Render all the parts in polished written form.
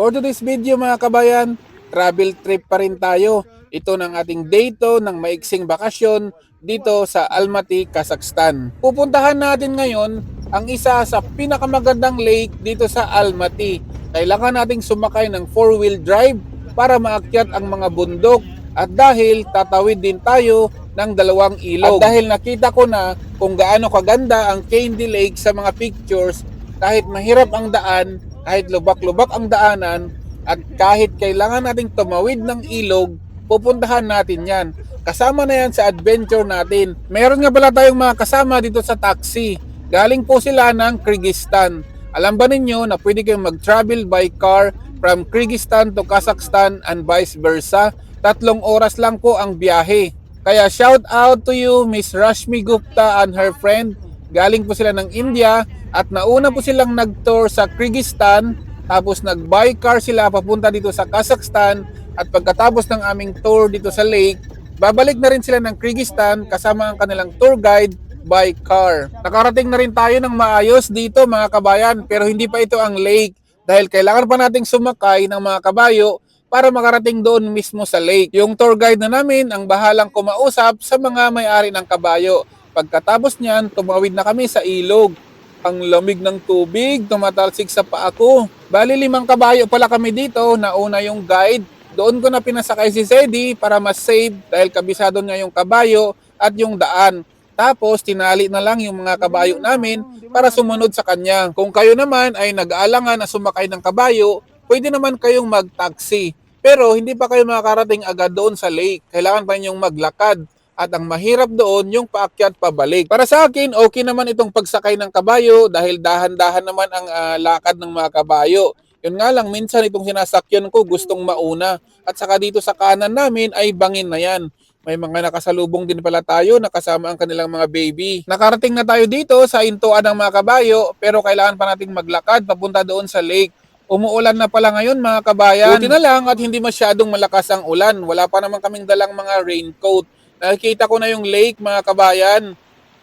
For today's video mga kabayan, travel trip pa rin tayo. Ito ng ating day 2 ng maiksing bakasyon dito sa Almaty, Kazakhstan. Pupuntahan natin ngayon ang isa sa pinakamagandang lake dito sa Almaty. Kailangan nating sumakay ng 4-wheel drive para maakyat ang mga bundok. At dahil tatawid din tayo ng dalawang ilog. At dahil nakita ko na kung gaano kaganda ang Candy Lake sa mga pictures, kahit mahirap ang daan, kahit lubak-lubak ang daanan, at kahit kailangan nating tumawid ng ilog, pupuntahan natin yan. Kasama na yan sa adventure natin. Meron nga pala tayong mga kasama dito sa taxi. Galing po sila ng Kyrgyzstan. Alam ba ninyo na pwede kayong mag-travel by car from Kyrgyzstan to Kazakhstan and vice versa? 3 oras lang po ang biyahe. Kaya shout out to you, Miss Rashmi Gupta and her friend. Galing po sila ng India at nauna po silang nag-tour sa Kyrgyzstan, tapos nag-by car sila papunta dito sa Kazakhstan, at pagkatapos ng aming tour dito sa lake, babalik na rin sila ng Kyrgyzstan kasama ang kanilang tour guide by car. Nakarating na rin tayo ng maayos dito mga kabayan, pero hindi pa ito ang lake dahil kailangan pa nating sumakay ng mga kabayo para makarating doon mismo sa lake. Yung tour guide na namin ang bahalang kumausap sa mga may-ari ng kabayo. Pagkatapos niyan, tumawid na kami sa ilog. Ang lamig ng tubig, tumatalsik sa paa ko. Bali 5 kabayo pala kami dito, nauna yung guide. Doon ko na pinasakay si Zeddy para mas safe dahil kabisado niya yung kabayo at yung daan. Tapos tinali na lang yung mga kabayo namin para sumunod sa kanya. Kung kayo naman ay nag-aalangan na sumakay ng kabayo, pwede naman kayong mag-taxi. Pero hindi pa kayo makakarating agad doon sa lake. Kailangan pa ninyong maglakad. At ang mahirap doon yung paakyat pabalik. Para sa akin, okay naman itong pagsakay ng kabayo dahil dahan-dahan naman ang lakad ng mga kabayo. Yun nga lang, minsan itong sinasakyan ko gustong mauna. At saka dito sa kanan namin ay bangin na yan. May mga nakasalubong din pala tayo na kasama ang kanilang mga baby. Nakarating na tayo dito sa intuan ng mga kabayo pero kailangan pa nating maglakad papunta doon sa lake. Umuulan na pala ngayon mga kabayan. Buti na lang at hindi masyadong malakas ang ulan. Wala pa naman kaming dalang mga raincoat. Nakikita ko na yung lake mga kabayan.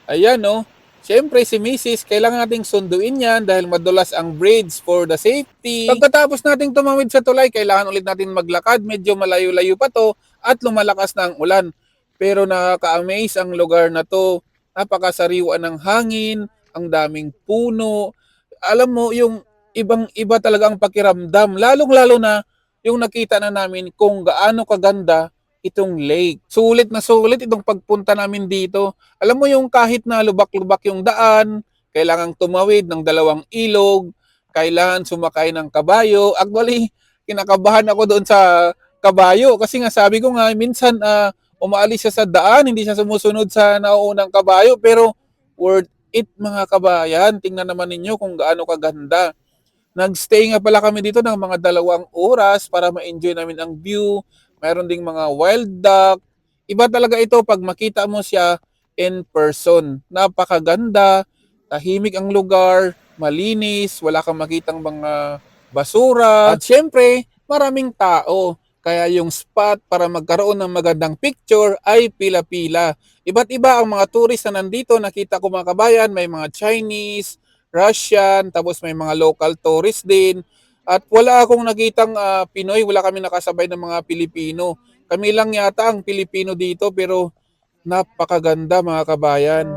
Ayan no. Siyempre si Mrs. kailangan nating sunduin yan dahil madulas ang bridge for the safety. Pagkatapos nating tumawid sa tulay, kailangan ulit natin maglakad. Medyo malayo-layo pa to at lumalakas na ang ulan. Pero nakaka-amaze ang lugar na to. Napakasariwa ng hangin, ang daming puno. Alam mo yung ibang-iba talaga ang pakiramdam. Lalong-lalo na yung nakita na namin kung gaano kaganda itong lake. Sulit na sulit itong pagpunta namin dito. Alam mo yung kahit na lubak-lubak yung daan, kailangang tumawid ng 2 ilog, kailangan sumakay ng kabayo. Actually, kinakabahan ako doon sa kabayo kasi nga sabi ko nga minsan umaalis siya sa daan, hindi siya sumusunod sa nauunang kabayo, pero worth it mga kabayan. Tingnan naman ninyo kung gaano kaganda. Nagstay nga pala kami dito ng mga 2 oras para ma-enjoy namin ang view. Mayroon ding mga wild duck. Iba talaga ito pag makita mo siya in person. Napakaganda, tahimik ang lugar, malinis, wala kang makitang mga basura. At syempre, maraming tao. Kaya yung spot para magkaroon ng magandang picture ay pila-pila. Iba't iba ang mga tourist na nandito. Nakita ko mga kabayan, may mga Chinese, Russian, tapos may mga local tourists din. At wala akong nakitang Pinoy, wala kami nakasabay ng mga Pilipino. Kami lang yata ang Pilipino dito pero napakaganda mga kabayan.